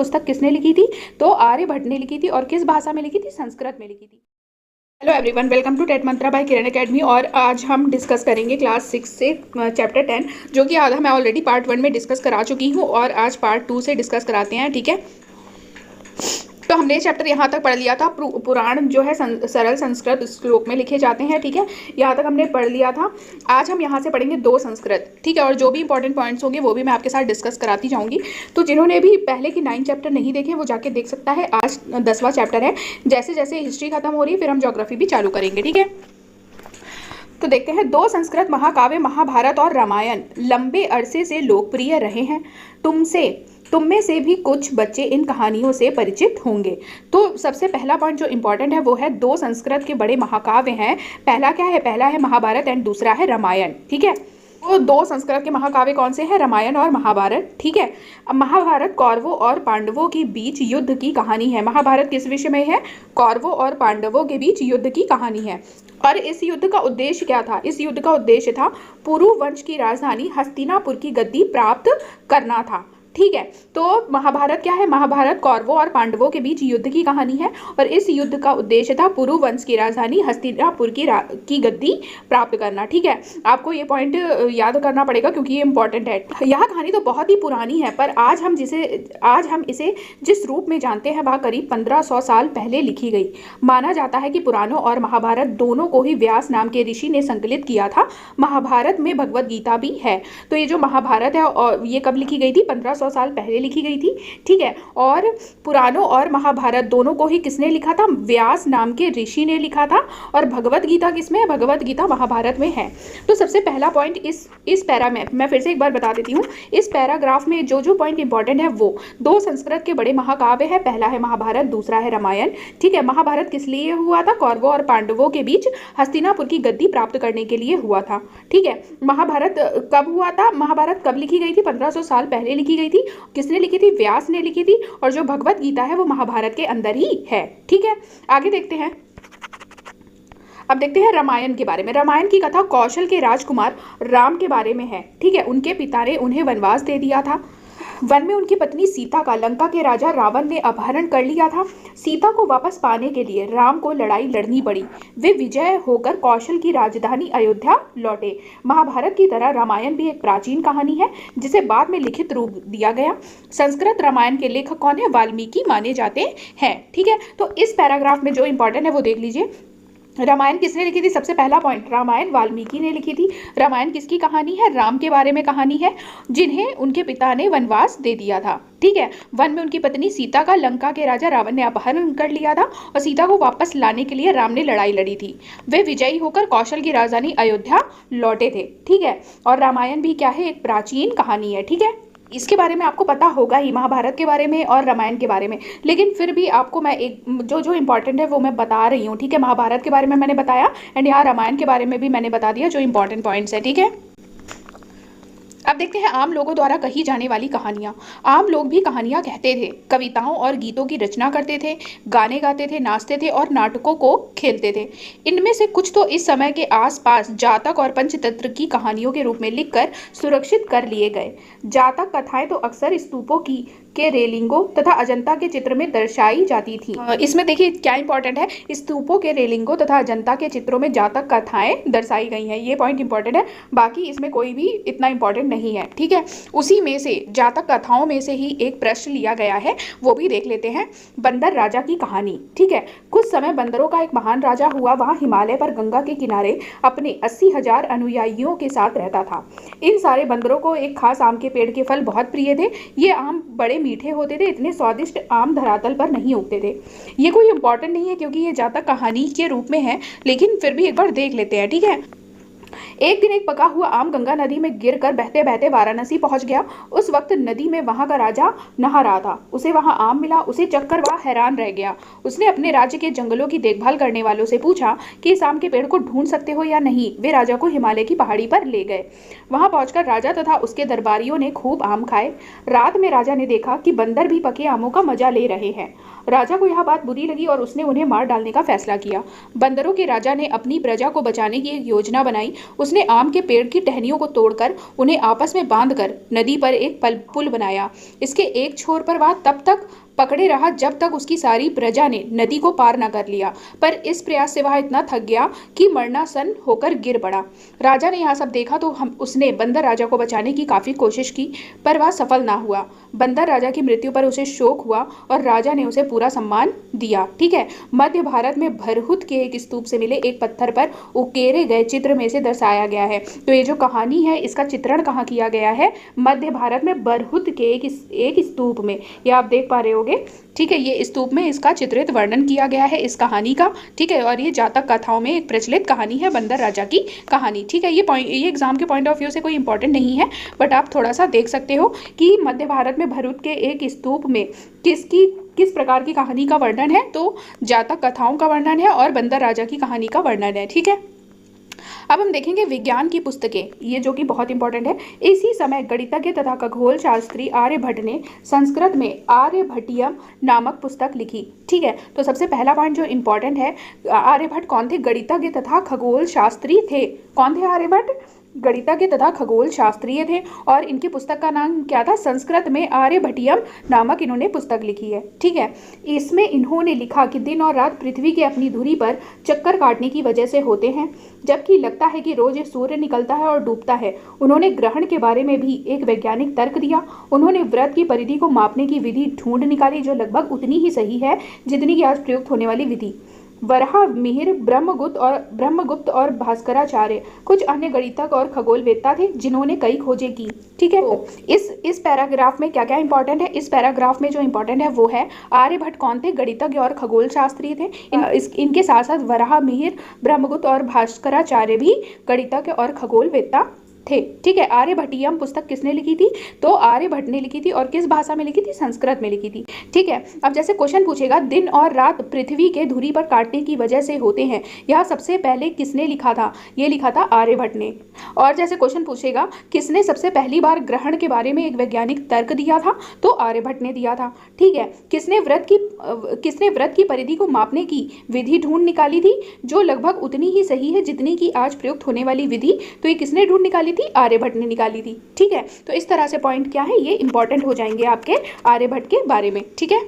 पुस्तक किसने लिखी थी? तो आर्यभट्ट ने लिखी थी। और किस भाषा में लिखी थी? संस्कृत में लिखी थी। Hello everyone, welcome to TET mantra by Kiran academy. और आज हम डिस्कस करेंगे क्लास 6 से चैप्टर 10, जो कि आधा मैं ऑलरेडी पार्ट 1 में डिस्कस करा चुकी हूँ और आज पार्ट 2 से डिस्कस कराते हैं। ठीक है, तो हमने चैप्टर यहाँ तक पढ़ लिया था। पुराण जो है सरल संस्कृत श्लोक में लिखे जाते हैं। ठीक है, यहाँ तक हमने पढ़ लिया था। आज हम यहाँ से पढ़ेंगे 2 संस्कृत। ठीक है, और जो भी इंपॉर्टेंट पॉइंट्स होंगे वो भी मैं आपके साथ डिस्कस कराती जाऊँगी। तो जिन्होंने भी पहले की 9 चैप्टर नहीं देखे वो जाके देख सकता है। आज 10वां चैप्टर है। जैसे जैसे हिस्ट्री खत्म हो रही है फिर हम ज्योग्राफी भी चालू करेंगे। ठीक है, तो देखते हैं। 2 संस्कृत महाकाव्य महाभारत और रामायण लंबे अरसे से लोकप्रिय रहे हैं। तुम में से भी कुछ बच्चे इन कहानियों से परिचित होंगे। तो सबसे पहला पॉइंट जो इंपॉर्टेंट है वो है 2 संस्कृत के बड़े महाकाव्य हैं। पहला क्या है? पहला है महाभारत एंड दूसरा है रामायण। ठीक है, वो 2 संस्कृत के महाकाव्य कौन से हैं? रामायण और महाभारत। ठीक है, अब महाभारत कौरवों और पांडवों के बीच युद्ध की कहानी है। महाभारत किस विषय में है? कौरवों और पांडवों के बीच युद्ध की कहानी है। और इस युद्ध का उद्देश्य क्या था? इस युद्ध का उद्देश्य था पुरु वंश की राजधानी हस्तिनापुर की गद्दी प्राप्त करना था। ठीक है, तो महाभारत क्या है? महाभारत कौरवों और पांडवों के बीच युद्ध की कहानी है और इस युद्ध का उद्देश्य था पुरु वंश की राजधानी हस्तिनापुर की गद्दी प्राप्त करना। ठीक है, आपको ये पॉइंट याद करना पड़ेगा क्योंकि ये इंपॉर्टेंट है। यह कहानी तो बहुत ही पुरानी है, पर आज हम इसे जिस रूप में जानते हैं वह करीब 1500 साल पहले लिखी गई। माना जाता है कि पुराणों और महाभारत दोनों को ही व्यास नाम के ऋषि ने संकलित किया था। महाभारत में भगवद गीता भी है। तो ये जो महाभारत है और ये कब लिखी गई थी? 1500 साल पहले लिखी गई थी। ठीक है, और पुराणों और महाभारत दोनों को ही किसने लिखा था? व्यास नाम के ऋषि ने लिखा था। और भगवद गीता किसमें है? भगवद गीता महाभारत में है। तो सबसे पहला पॉइंट इस पैरा में मैं फिर से एक बार बता देती हूँ। इस पैराग्राफ में जो पॉइंट इंपॉर्टेंट है वो 2 संस्कृत के बड़े महाकाव्य है। पहला है महाभारत, दूसरा है रामायण। ठीक है, महाभारत किस लिए हुआ था? कौरवों और पांडवों के बीच हस्तिनापुर की गद्दी प्राप्त करने के लिए हुआ था। ठीक है, महाभारत कब हुआ था? महाभारत कब लिखी गई थी? 1500 साल पहले लिखी गई थी। किसने लिखी थी? व्यास ने लिखी थी। और जो भगवद गीता है वो महाभारत के अंदर ही है। ठीक है, आगे देखते हैं। अब देखते हैं रामायण के बारे में। रामायण की कथा कौशल के राजकुमार राम के बारे में है। ठीक है, उनके पिता ने उन्हें वनवास दे दिया था। वन में उनकी पत्नी सीता का लंका के राजा रावण ने अपहरण कर लिया था। सीता को वापस पाने के लिए राम को लड़ाई लड़नी पड़ी। वे विजय होकर कौशल की राजधानी अयोध्या लौटे। महाभारत की तरह रामायण भी एक प्राचीन कहानी है जिसे बाद में लिखित रूप दिया गया। संस्कृत रामायण के लेखक कौन है? वाल्मीकि माने जाते हैं। ठीक है, तो इस पैराग्राफ में जो इंपॉर्टेंट है वो देख लीजिए। रामायण किसने लिखी थी? सबसे पहला पॉइंट, रामायण वाल्मीकि ने लिखी थी। रामायण किसकी कहानी है? राम के बारे में कहानी है, जिन्हें उनके पिता ने वनवास दे दिया था। ठीक है, वन में उनकी पत्नी सीता का लंका के राजा रावण ने अपहरण कर लिया था और सीता को वापस लाने के लिए राम ने लड़ाई लड़ी थी। वे विजयी होकर कौशल की राजधानी अयोध्या लौटे थे। ठीक है, और रामायण भी क्या है? एक प्राचीन कहानी है। ठीक है, इसके बारे में आपको पता होगा ही, महाभारत के बारे में और रामायण के बारे में, लेकिन फिर भी आपको मैं एक जो इंपॉर्टेंट है वो मैं बता रही हूँ। ठीक है, महाभारत के बारे में मैंने बताया एंड यहाँ रामायण के बारे में भी मैंने बता दिया जो इंपॉर्टेंट पॉइंट्स है। ठीक है, अब देखते हैं आम लोगों द्वारा कही जाने वाली कहानियाँ। आम लोग भी कहानियाँ कहते थे, कविताओं और गीतों की रचना करते थे, गाने गाते थे, नाचते थे और नाटकों को खेलते थे। इनमें से कुछ तो इस समय के आसपास जातक और पंचतंत्र की कहानियों के रूप में लिखकर सुरक्षित कर लिए गए। जातक कथाएं तो अक्सर स्तूपों के रेलिंगों तथा अजंता के चित्र में दर्शाई जाती थी। इसमें देखिए क्या इंपॉर्टेंट है, स्तूपों के रेलिंगों तथा अजंता के चित्रों में जातक कथाएं दर्शाई गई हैं। ये पॉइंट इंपॉर्टेंट है, बाकी इसमें कोई भी इतना इंपॉर्टेंट नहीं है। ठीक है, उसी में से जातक कथाओं में से ही एक प्रश्न लिया गया है, वो भी देख लेते हैं। बंदर राजा की कहानी। ठीक है, कुछ समय बंदरों का एक महान राजा हुआ। वहाँ हिमालय पर गंगा के किनारे अपने 80,000 अनुयायियों के साथ रहता था। इन सारे बंदरों को एक खास आम के पेड़ के फल बहुत प्रिय थे। ये आम बड़े मीठे होते थे। इतने स्वादिष्ट आम धरातल पर नहीं उगते थे। ये कोई इंपॉर्टेंट नहीं है क्योंकि ये जातक कहानी के रूप में है, लेकिन फिर भी एक बार देख लेते हैं। ठीक है, एक दिन एक पका हुआ आम गंगा नदी में गिरकर बहते बहते वाराणसी पहुंच गया। उस वक्त नदी में वहां का राजा नहा रहा था। उसे वहां आम मिला। उसे चखकर वह हैरान रह गया। उसने अपने राज्य के जंगलों की देखभाल करने वालों से पूछा कि इस आम के पेड़ को ढूंढ सकते हो या नहीं। वे राजा को हिमालय की पहाड़ी पर ले गए। वहां पहुंचकर राजा तथा उसके दरबारियों ने खूब आम खाए। रात में राजा ने देखा कि बंदर भी पके आमों का मजा ले रहे हैं। राजा को यह बात बुरी लगी और उसने उन्हें मार डालने का फैसला किया। बंदरों के राजा ने अपनी प्रजा को बचाने की एक योजना बनाई। उसने उसने आम के पेड़ की टहनियों को तोड़कर उन्हें आपस में बांधकर नदी पर एक पुल बनाया। इसके एक छोर पर वह तब तक पकड़े रहा जब तक उसकी सारी प्रजा ने नदी को पार न कर लिया, पर इस प्रयास से वह इतना थक गया कि मरणासन होकर गिर पड़ा। राजा ने यह सब देखा तो उसने बंदर राजा को बचाने की काफी कोशिश की, पर वह सफल ना हुआ। बंदर राजा की मृत्यु पर उसे शोक हुआ और राजा ने उसे पूरा सम्मान दिया। ठीक है, मध्य भारत में भरहुत के एक स्तूप से मिले एक पत्थर पर उकेरे गए चित्र में से दर्शाया गया है। तो ये जो कहानी है इसका चित्रण कहाँ किया गया है? मध्य भारत में भरहुत के एक स्तूप में, ये आप देख पा रहे होगे। ठीक है, ये स्तूप में इसका चित्रित वर्णन किया गया है इस कहानी का। ठीक है, और ये जातक कथाओं में एक प्रचलित कहानी है, बंदर राजा की कहानी। ठीक है, ये एग्जाम के पॉइंट ऑफ व्यू से कोई इंपॉर्टेंट नहीं है, बट आप थोड़ा सा देख सकते हो कि मध्य भारत में भरहुत के एक स्तूप में किस प्रकार की कहानी का वर्णन है। तो जातक कथाओं का वर्णन है और बंदर राजा की कहानी का वर्णन है। ठीक है, अब हम देखेंगे विज्ञान की पुस्तकें, ये जो कि बहुत इंपॉर्टेंट है। इसी समय गणितज्ञ तथा खगोल शास्त्री आर्यभट्ट ने संस्कृत में आर्यभट्टियम नामक पुस्तक लिखी। ठीक है, तो सबसे पहला पॉइंट जो इंपॉर्टेंट है, आर्यभट्ट कौन थे? गणितज्ञ तथा खगोल शास्त्री थे। कौन थे आर्यभट्ट? गणितज्ञ तथा खगोल शास्त्रीय थे और इनकी पुस्तक का नाम क्या था? संस्कृत में आर्यभट्टियम नामक इन्होंने पुस्तक लिखी है। ठीक है, इसमें इन्होंने लिखा कि दिन और रात पृथ्वी के अपनी धुरी पर चक्कर काटने की वजह से होते हैं, जबकि लगता है कि रोज सूर्य निकलता है और डूबता है। उन्होंने ग्रहण के बारे में भी एक वैज्ञानिक तर्क दिया। उन्होंने व्रत की परिधि को मापने की विधि ढूंढ निकाली जो लगभग उतनी ही सही है जितनी की आज प्रयुक्त होने वाली विधि। वराह मिहिर, ब्रह्मगुप्त और भास्कराचार्य कुछ अन्य गणितज्ञ और खगोलवेत्ता थे जिन्होंने कई खोजें की। ठीक है, तो इस पैराग्राफ में क्या क्या इंपॉर्टेंट है? इस पैराग्राफ में जो इंपॉर्टेंट है वो है आर्यभट्ट कौन थे? गणितज्ञ और खगोल शास्त्री थे। इनके साथ साथ वराह मिहिर, ब्रह्मगुप्त और भास्कराचार्य भी गणितज्ञ और खगोलवेत्ता थे। ठीक है, आर्यभट्टियम पुस्तक किसने लिखी थी? तो आर्यभट्ट ने लिखी थी। और किस भाषा में लिखी थी? संस्कृत में लिखी थी। ठीक है, अब जैसे क्वेश्चन पूछेगा दिन और रात पृथ्वी के धुरी पर काटने की वजह से होते हैं, यह सबसे पहले किसने लिखा था? ये लिखा था आर्यभट्ट ने। और जैसे क्वेश्चन पूछेगा किसने सबसे पहली बार ग्रहण के बारे में एक वैज्ञानिक तर्क दिया था? तो आर्यभट्ट ने दिया था। ठीक है, किसने व्रत की परिधि को मापने की विधि ढूंढ निकाली थी जो लगभग उतनी ही सही है जितनी की आज प्रयुक्त होने वाली विधि? तो ये किसने ढूंढ निकाली थी? आर्यभट्ट ने निकाली थी। ठीक है, तो इस तरह से पॉइंट क्या है, ये इंपॉर्टेंट हो जाएंगे आपके आर्यभट्ट के बारे में। ठीक है,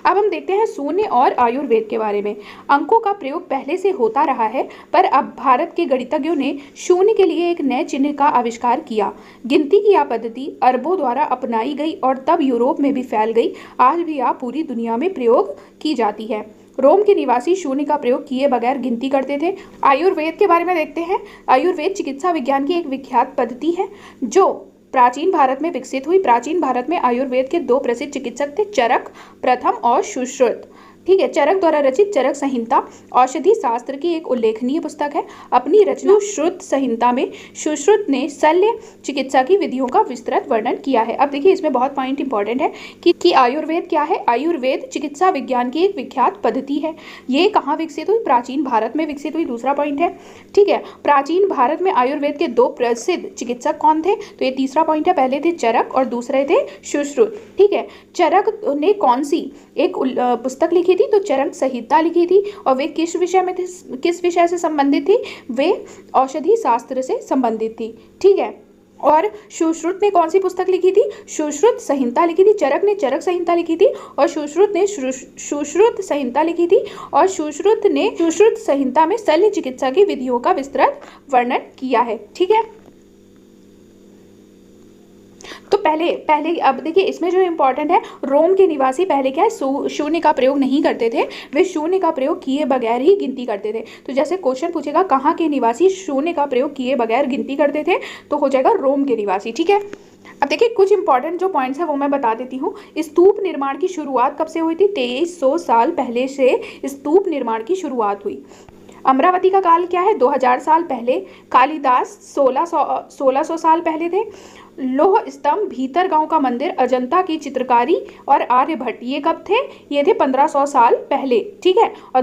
अब हम देखते हैं शून्य और आयुर्वेद के बारे में। अंकों का प्रयोग पहले से होता रहा है, पर अब भारत के गणितज्ञों ने शून्य के लिए एक नए चिन्ह का आविष्कार किया। गिनती की यह पद्धति अरबों द्वारा अपनाई गई और तब यूरोप में भी फैल गई। आज भी यह पूरी दुनिया में प्रयोग की जाती है। रोम के निवासी शून्य का प्रयोग किए बगैर गिनती करते थे। आयुर्वेद के बारे में देखते हैं। आयुर्वेद चिकित्सा विज्ञान की एक विख्यात पद्धति है जो प्राचीन भारत में विकसित हुई। प्राचीन भारत में आयुर्वेद के दो प्रसिद्ध चिकित्सक थे, चरक प्रथम और सुश्रुत। ठीक है, चरक द्वारा रचित चरक संहिता औषधि शास्त्र की एक उल्लेखनीय पुस्तक है। अपनी रचना सुश्रुत संहिता में सुश्रुत ने शल्य चिकित्सा की विधियों का विस्तृत वर्णन किया है। अब देखिए इसमें बहुत पॉइंट इंपॉर्टेंट है कि आयुर्वेद क्या है? आयुर्वेद चिकित्सा विज्ञान की एक विख्यात पद्धति है। ये कहाँ विकसित हुई? प्राचीन भारत में विकसित हुई। दूसरा पॉइंट है। ठीक है, प्राचीन भारत में आयुर्वेद के दो प्रसिद्ध चिकित्सक कौन थे? तो ये तीसरा पॉइंट है। पहले थे चरक और दूसरे थे सुश्रुत। ठीक है, चरक ने कौन सी एक पुस्तक लिखी थी? तो चरक संहिता लिखी थी। और वे किस विषय से संबंधित थी? वे औषधि शास्त्र से संबंधित थी। ठीक है, और सुश्रुत ने कौन सी पुस्तक लिखी थी? सुश्रुत संहिता लिखी थी। चरक ने चरक संहिता लिखी थी और सुश्रुत ने सुश्रुत संहिता लिखी थी। और सुश्रुत ने सुश्रुत संहिता में शल्य चिकित्सा की विधियों का विस्तृत वर्णन किया है। ठीक है, तो पहले अब देखिए इसमें जो इम्पोर्टेंट है, रोम के निवासी पहले क्या है, शून्य का प्रयोग नहीं करते थे। वे शून्य का प्रयोग किए बगैर ही गिनती करते थे। तो जैसे क्वेश्चन पूछेगा कहाँ के निवासी शून्य का प्रयोग किए बगैर गिनती करते थे, तो हो जाएगा रोम के निवासी। ठीक है, अब देखिए कुछ इंपॉर्टेंट जो पॉइंट्स हैं वो मैं बता देती हूँ। स्तूप निर्माण की शुरुआत कब से हुई थी? 2300 साल पहले से स्तूप निर्माण की शुरुआत हुई। अमरावती का काल क्या है? 2000 साल पहले। कालिदास 1600 साल पहले थे। लोह स्तंभ, भीतर गांव का मंदिर, अजंता की चित्रकारी और आर्यभट्ट, ये कब थे? ये थे 1500 साल पहले, ठीक है। और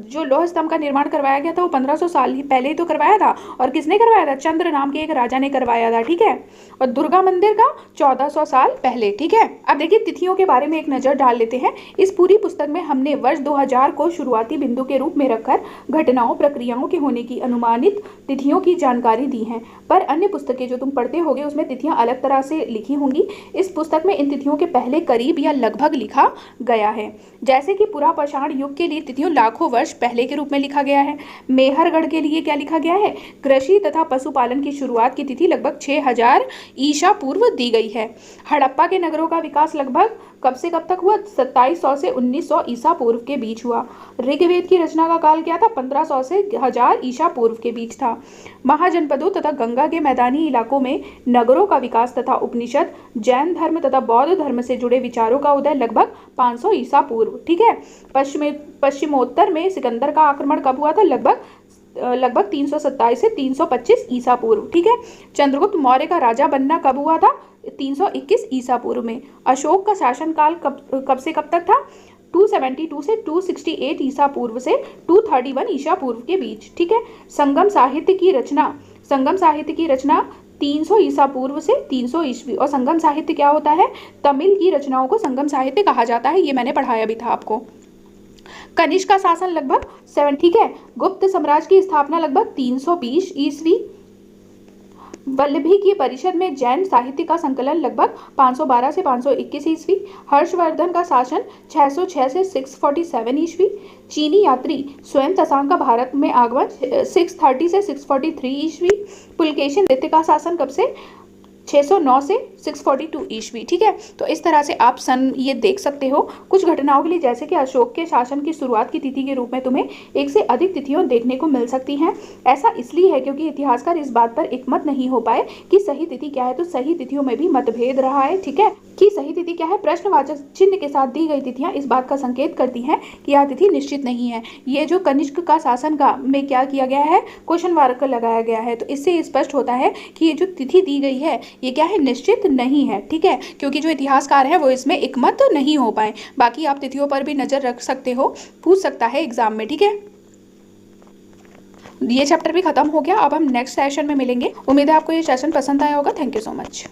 जो लोह स्तंभ का निर्माण करवाया गया था वो 1500 साल ही पहले ही तो करवाया था। और किसने करवाया था? चंद्र नाम के एक राजा ने करवाया था, ठीक है। और दुर्गा मंदिर का 1400 साल पहले, ठीक है। अब देखिए तिथियों के बारे में एक नजर डाल लेते हैं। इस पूरी पुस्तक में हमने वर्ष 2000 को शुरुआती बिंदु के रूप में रखकर घटनाओं, प्रक्रियाओं के होने की अनुमानित तिथियों की जानकारी दी है। पर अन्य पुस्तकें जो तुम पढ़ते होगे उसमें तिथियां अलग तरह से लिखी होंगी। इस पुस्तक में इन तिथियों के पहले करीब या लगभग लिखा गया है। जैसे कि पुरा पाषाण युग के लिए तिथियों लाखों वर्ष पहले के रूप में लिखा गया है। मेहरगढ़ के लिए क्या लिखा गया है? कृषि तथा पशुपालन की शुरुआत की तिथि लगभग 6000 ईसा पूर्व दी गई है। हड़प्पा के नगरों का विकास लगभग कब से कब तक हुआ? 2700 से 1900 ईसा पूर्व के बीच हुआ। ऋग्वेद की रचना का काल क्या था? 1500 से 1000 ईसा पूर्व के बीच था। महाजनपदों तथा गंगा के मैदानी इलाकों में नगरों का विकास तथा उपनिषद, जैन धर्म तथा बौद्ध धर्म से जुड़े विचारों का उदय लगभग 500 ईसा पूर्व, ठीक है। पश्चिमोत्तर में सिकंदर का आक्रमण कब हुआ था? लगभग 327 से 325 ईसा पूर्व, ठीक है। चंद्रगुप्त मौर्य का राजा बनना कब हुआ था? 321 ईसा पूर्व में। अशोक का शासनकाल कब से कब तक था? 272 से 268 ईसा पूर्व से 231 ईसा पूर्व के बीच, ठीक है। संगम साहित्य की रचना 300 ईसा पूर्व से 300 ईस्वी। और संगम साहित्य क्या होता है? तमिल की रचनाओं को संगम साहित्य कहा जाता है, ये मैंने पढ़ाया भी था आपको। कनिष्क का शासन लगभग 7, ठीक है। गुप्त साम्राज्य की स्थापना लगभग 320 ईस्वी। वल्लभी की परिषद में जैन साहित्य का संकलन लगभग 512 से 521 ईस्वी। हर्षवर्धन का शासन 606 से 647 ईस्वी। चीनी यात्री स्वयं त्सांग का भारत में आगमन 630 से 643 ईस्वी। पुलकेशिन द्वितीय का शासन कब से? 609 से 642 ईस्वी, ठीक है। तो इस तरह से आप सन ये देख सकते हो कुछ घटनाओं के लिए, जैसे कि अशोक के शासन की शुरुआत की तिथि के रूप में तुम्हें एक से अधिक तिथियां देखने को मिल सकती हैं। ऐसा इसलिए है क्योंकि इतिहासकार इस बात पर एकमत नहीं हो पाए कि सही तिथि क्या है। तो सही तिथियों में भी मतभेद रहा है, ठीक है, कि सही तिथि क्या है। प्रश्नवाचक चिन्ह के साथ दी गई तिथियां इस बात का संकेत करती हैं कि यह तिथि निश्चित नहीं है। ये जो कनिष्क का शासन का में क्या किया गया है? क्वेश्चन मार्क लगाया गया है। तो इससे स्पष्ट होता है कि ये जो तिथि दी गई है ये क्या है? निश्चित नहीं है, ठीक है, क्योंकि जो इतिहासकार है वो इसमें एकमत नहीं हो पाए। बाकी आप तिथियों पर भी नजर रख सकते हो, पूछ सकता है एग्जाम में, ठीक है। ये चैप्टर भी खत्म हो गया। अब हम नेक्स्ट सेशन में मिलेंगे। उम्मीद है आपको ये सेशन पसंद आया होगा। Thank you so much.